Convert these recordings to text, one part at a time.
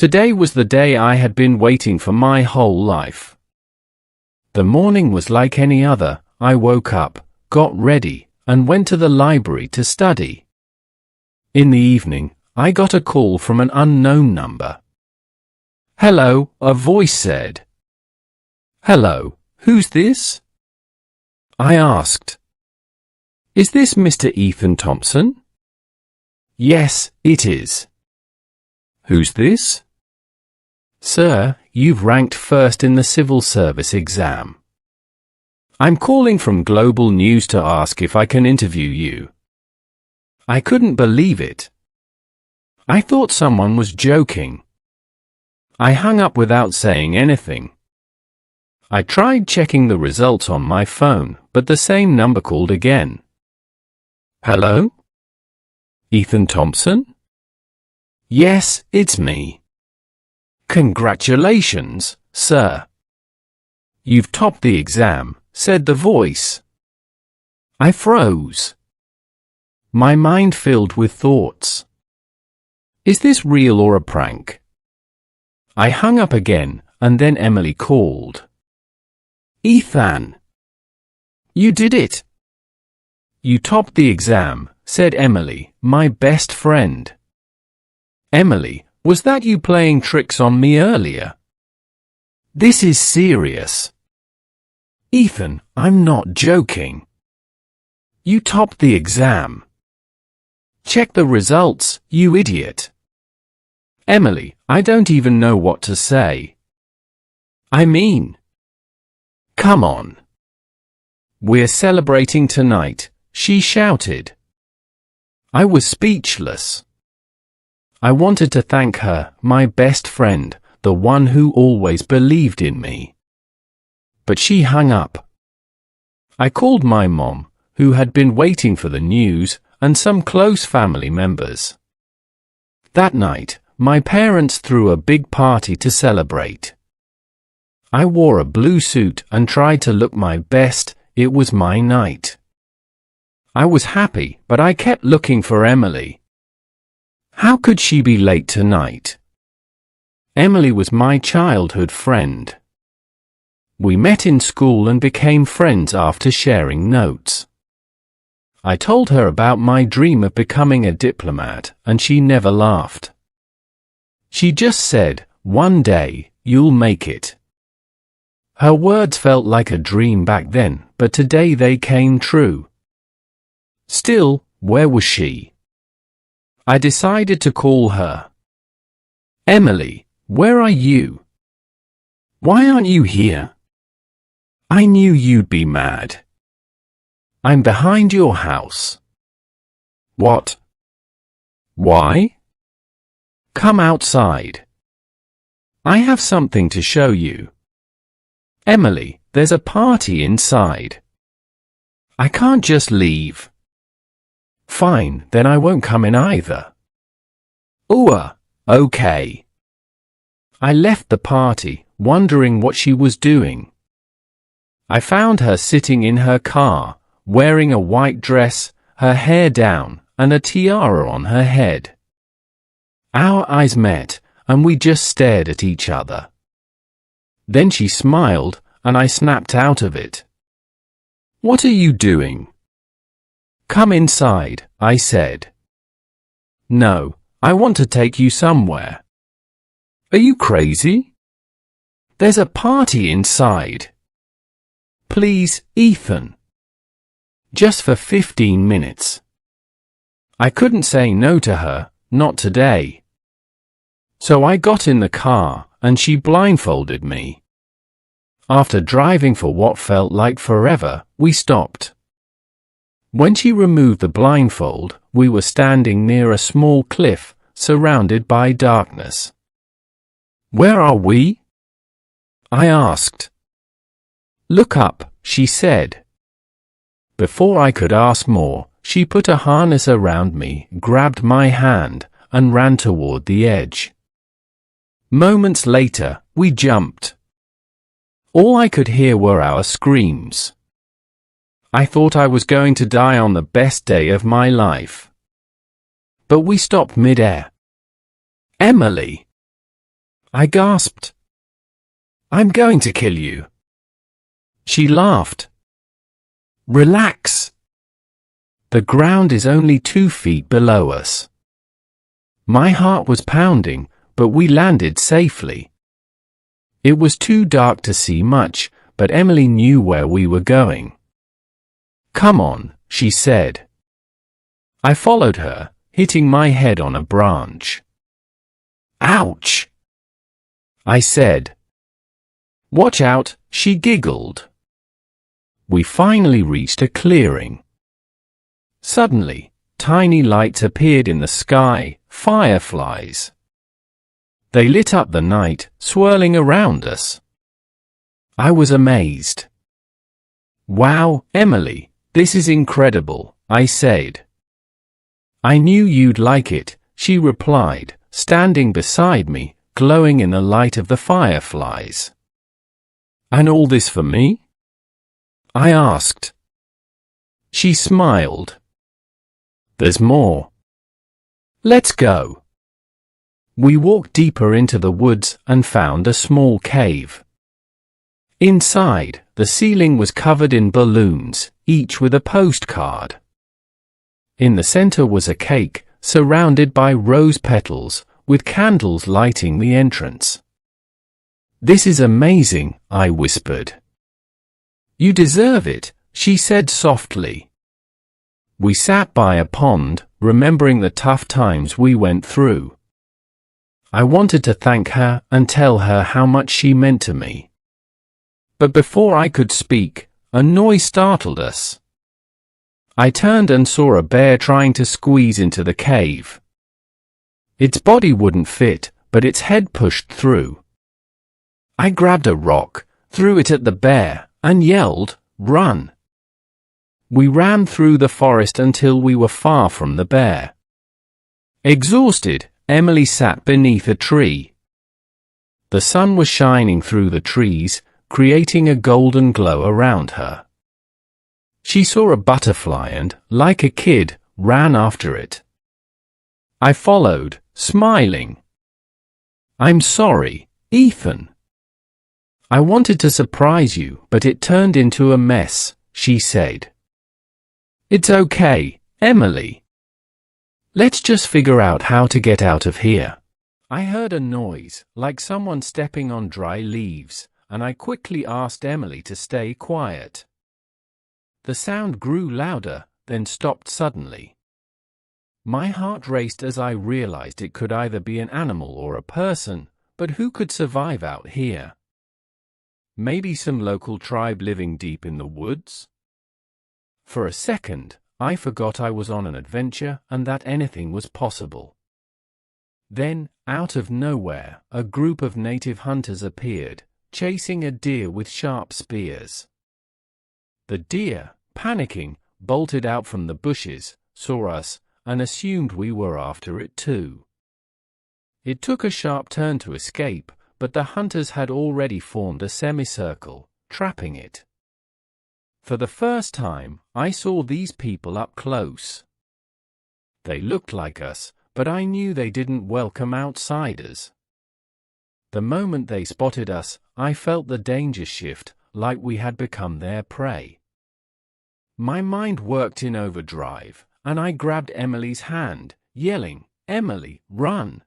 Today was the day I had been waiting for my whole life. The morning was like any other. I woke up, got ready, and went to the library to study. In the evening, I got a call from an unknown number. "Hello," a voice said. "Hello, who's this?" I asked. "Is this Mr. Ethan Thompson?" "Yes, it is." "Who's this?" "Sir, you've ranked first in the civil service exam. I'm calling from Global News to ask if I can interview you." I couldn't believe it. I thought someone was joking. I hung up without saying anything. I tried checking the results on my phone, but the same number called again. "Hello? Ethan Thompson?" "Yes, it's me." "Congratulations, sir. You've topped the exam," said the voice. I froze. My mind filled with thoughts. Is this real or a prank? I hung up again, and then Emily called. "Ethan, you did it." "You topped the exam," said Emily, my best friend. "Emily, was that you playing tricks on me earlier?" "This is serious." "Ethan, I'm not joking. You topped the exam. Check the results, you idiot." "Emily, I don't even know what to say." "I mean, come on. We're celebrating tonight," she shouted. I was speechless. I wanted to thank her, my best friend, the one who always believed in me. But she hung up. I called my mom, who had been waiting for the news, and some close family members. That night, my parents threw a big party to celebrate. I wore a blue suit and tried to look my best. It was my night. I was happy, but I kept looking for Emily. How could she be late tonight? Emily was my childhood friend. We met in school and became friends after sharing notes. I told her about my dream of becoming a diplomat, and she never laughed. She just said, "One day, you'll make it." Her words felt like a dream back then, but today they came true. Still, where was she? I decided to call her. "Emily, where are you? Why aren't you here? I knew you'd be mad. I'm behind your house." "What? Why?" "Come outside. I have something to show you." "Emily, there's a party inside. I can't just leave." "Fine, then I won't come in either." Okay." I left the party, wondering what she was doing. I found her sitting in her car, wearing a white dress, her hair down, and a tiara on her head. Our eyes met, and we just stared at each other. Then she smiled, and I snapped out of it. "What are you doing?" "Come inside," I said. "No, I want to take you somewhere." "Are you crazy? There's a party inside." "Please, Ethan. Just for 15 minutes. I couldn't say no to her, not today. So I got in the car, and she blindfolded me. After driving for what felt like forever, we stopped. When she removed the blindfold, we were standing near a small cliff, surrounded by darkness. "Where are we?" I asked. "Look up," she said. Before I could ask more, she put a harness around me, grabbed my hand, and ran toward the edge. Moments later, we jumped. All I could hear were our screams. I thought I was going to die on the best day of my life. But we stopped mid-air. "Emily!" I gasped. I'm going to kill you. She laughed. Relax. The ground is only 2 feet below us. My heart was pounding, but we landed safely. It was too dark to see much, but Emily knew where we were going. Come on, she said. I followed her, hitting my head on a branch. Ouch! I said. Watch out, she giggled. We finally reached a clearing. Suddenly, tiny lights appeared in the sky, fireflies. They lit up the night, swirling around us. I was amazed. Wow, Emily, this is incredible, I said. I knew you'd like it, she replied, standing beside me, glowing in the light of the fireflies. And all this for me? I asked. She smiled. There's more. Let's go. We walked deeper into the woods and found a small cave. Inside, the ceiling was covered in balloons, each with a postcard. In the center was a cake, surrounded by rose petals, with candles lighting the entrance. This is amazing, I whispered. You deserve it, she said softly. We sat by a pond, remembering the tough times we went through. I wanted to thank her and tell her how much she meant to me. But before I could speak, a noise startled us. I turned and saw a bear trying to squeeze into the cave. Its body wouldn't fit, but its head pushed through. I grabbed a rock, threw it at the bear, and yelled, "Run!" We ran through the forest until we were far from the bear. Exhausted, Emily sat beneath a tree. The sun was shining through the trees, creating a golden glow around her. She saw a butterfly and, like a kid, ran after it. I followed, smiling. I'm sorry, Ethan. I wanted to surprise you, but it turned into a mess, she said. It's okay, Emily. Let's just figure out how to get out of here. I heard a noise, like someone stepping on dry leaves, and I quickly asked Emily to stay quiet. The sound grew louder, then stopped suddenly. My heart raced as I realized it could either be an animal or a person, but who could survive out here? Maybe some local tribe living deep in the woods? For a second, I forgot I was on an adventure and that anything was possible. Then, out of nowhere, a group of native hunters appeared, chasing a deer with sharp spears. The deer, panicking, bolted out from the bushes, saw us, and assumed we were after it too. It took a sharp turn to escape, but the hunters had already formed a semicircle, trapping it. For the first time, I saw these people up close. They looked like us, but I knew they didn't welcome outsiders. The moment they spotted us, I felt the danger shift, like we had become their prey. My mind worked in overdrive, and I grabbed Emily's hand, yelling, "Emily, run!"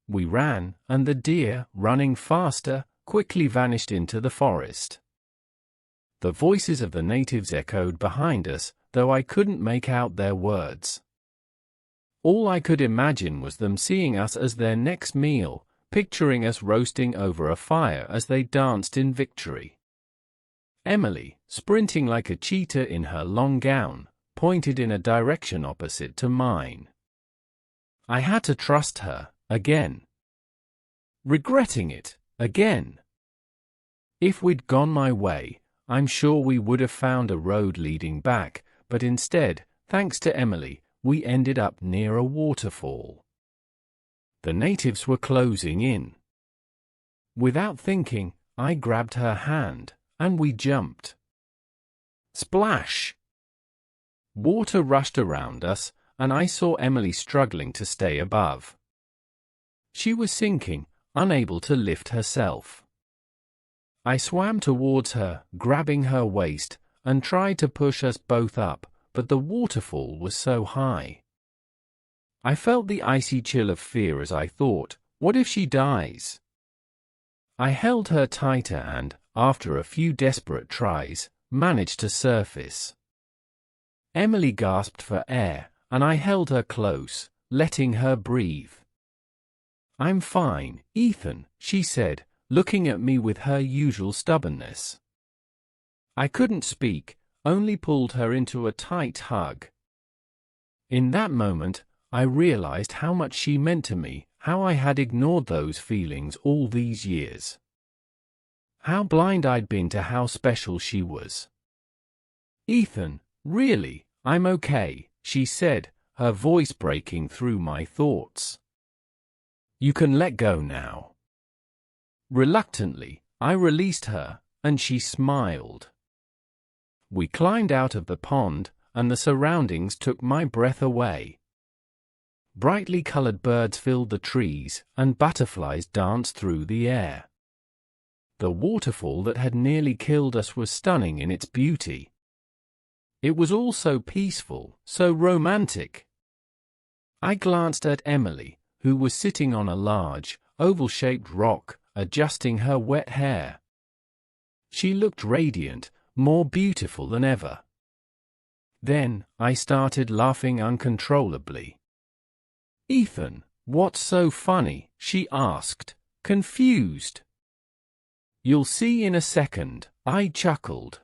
We ran, and the deer, running faster, quickly vanished into the forest. The voices of the natives echoed behind us, though I couldn't make out their words. All I could imagine was them seeing us as their next meal, picturing us roasting over a fire as they danced in victory. Emily, sprinting like a cheetah in her long gown, pointed in a direction opposite to mine. I had to trust her, again. Regretting it, again. If we'd gone my way, I'm sure we would have found a road leading back, but instead, thanks to Emily, we ended up near a waterfall. The natives were closing in. Without thinking, I grabbed her hand, and we jumped. Splash! Water rushed around us, and I saw Emily struggling to stay above. She was sinking, unable to lift herself. I swam towards her, grabbing her waist, and tried to push us both up, but the waterfall was so high. I felt the icy chill of fear as I thought, what if she dies? I held her tighter and, after a few desperate tries, managed to surface. Emily gasped for air, and I held her close, letting her breathe. "I'm fine, Ethan," she said, looking at me with her usual stubbornness. I couldn't speak, only pulled her into a tight hug. In that moment, I realized how much she meant to me, how I had ignored those feelings all these years. How blind I'd been to how special she was. "Ethan, really, I'm okay," she said, her voice breaking through my thoughts. "You can let go now." Reluctantly, I released her, and she smiled. We climbed out of the pond, and the surroundings took my breath away. Brightly colored birds filled the trees, and butterflies danced through the air. The waterfall that had nearly killed us was stunning in its beauty. It was all so peaceful, so romantic. I glanced at Emily, who was sitting on a large, oval-shaped rock, adjusting her wet hair. She looked radiant, more beautiful than ever. Then, I started laughing uncontrollably. "Ethan, what's so funny?" she asked, confused. "You'll see in a second," I chuckled.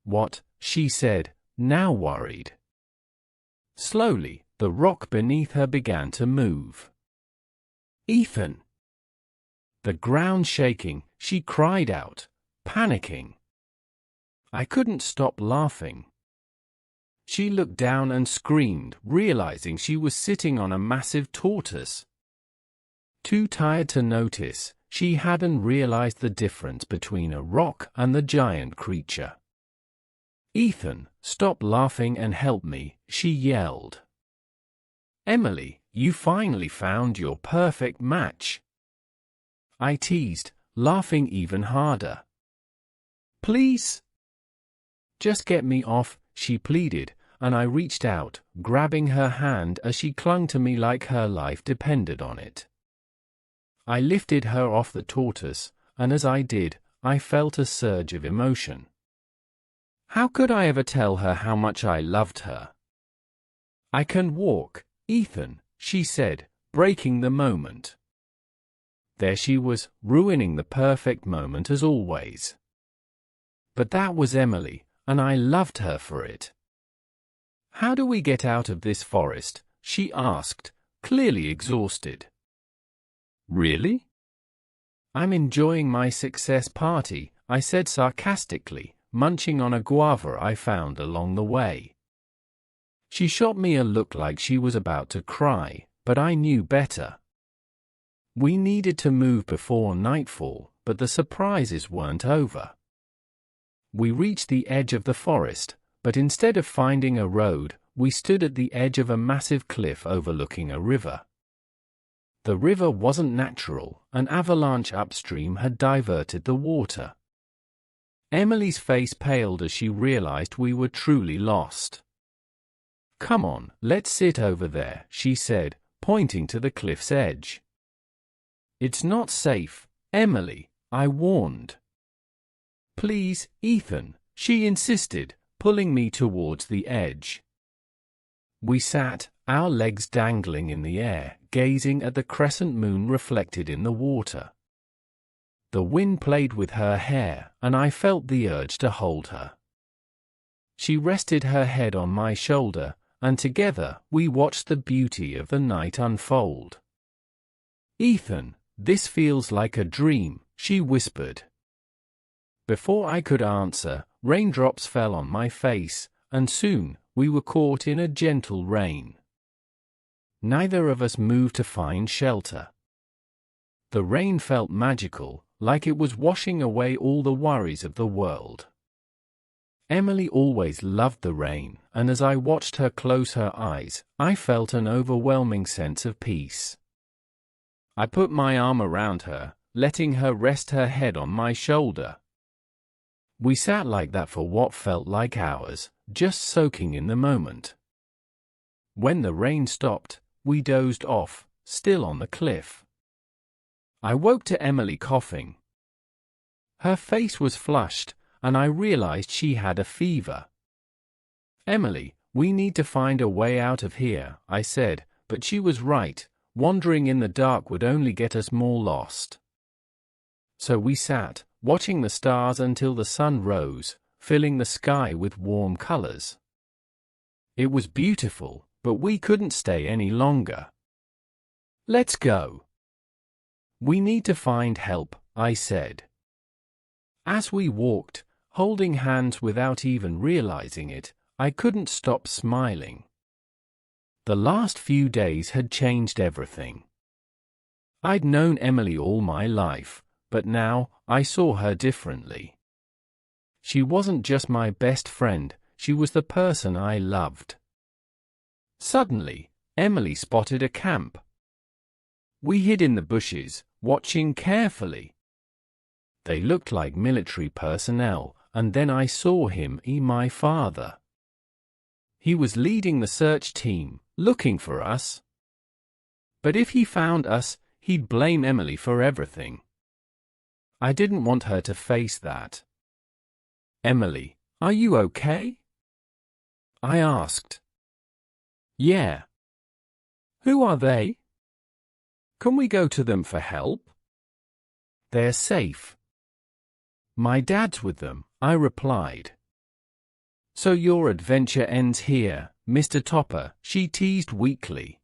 "What?" she said, now worried. Slowly, the rock beneath her began to move. "Ethan!" The ground shaking, she cried out, panicking. I couldn't stop laughing. She looked down and screamed, realizing she was sitting on a massive tortoise. Too tired to notice, she hadn't realized the difference between a rock and the giant creature. "Ethan, stop laughing and help me," she yelled. "Emily, you finally found your perfect match," I teased, laughing even harder. "Please? Just get me off," she pleaded, and I reached out, grabbing her hand as she clung to me like her life depended on it. I lifted her off the tortoise, and as I did, I felt a surge of emotion. How could I ever tell her how much I loved her? "I can walk, Ethan," she said, breaking the moment. There she was, ruining the perfect moment as always. But that was Emily, and I loved her for it. "How do we get out of this forest?" she asked, clearly exhausted. "Really?" "I'm enjoying my success party," I said sarcastically, munching on a guava I found along the way. She shot me a look like she was about to cry, but I knew better. We needed to move before nightfall, but the surprises weren't over. We reached the edge of the forest, but instead of finding a road, we stood at the edge of a massive cliff overlooking a river. The river wasn't natural, an avalanche upstream had diverted the water. Emily's face paled as she realized we were truly lost. "Come on, let's sit over there," she said, pointing to the cliff's edge. "It's not safe, Emily," I warned. "Please, Ethan," she insisted, pulling me towards the edge. We sat, our legs dangling in the air, gazing at the crescent moon reflected in the water. The wind played with her hair, and I felt the urge to hold her. She rested her head on my shoulder, and together we watched the beauty of the night unfold. "Ethan, this feels like a dream," she whispered. Before I could answer, raindrops fell on my face, and soon, we were caught in a gentle rain. Neither of us moved to find shelter. The rain felt magical, like it was washing away all the worries of the world. Emily always loved the rain, and as I watched her close her eyes, I felt an overwhelming sense of peace. I put my arm around her, letting her rest her head on my shoulder. We sat like that for what felt like hours, just soaking in the moment. When the rain stopped, we dozed off, still on the cliff. I woke to Emily coughing. Her face was flushed, and I realized she had a fever. "Emily, we need to find a way out of here," I said, but she was right. Wandering in the dark would only get us more lost. So we sat, watching the stars until the sun rose, filling the sky with warm colors. It was beautiful, but we couldn't stay any longer. "Let's go. We need to find help," I said. As we walked, holding hands without even realizing it, I couldn't stop smiling. The last few days had changed everything. I'd known Emily all my life, but now I saw her differently. She wasn't just my best friend, she was the person I loved. Suddenly, Emily spotted a camp. We hid in the bushes, watching carefully. They looked like military personnel, and then I saw him, my father. He was leading the search team, looking for us. But if he found us, he'd blame Emily for everything. I didn't want her to face that. "Emily, are you okay?" I asked. "Yeah." "Who are they? Can we go to them for help?" "They're safe. My dad's with them," I replied. "So your adventure ends here, Mr. Topper," she teased weakly.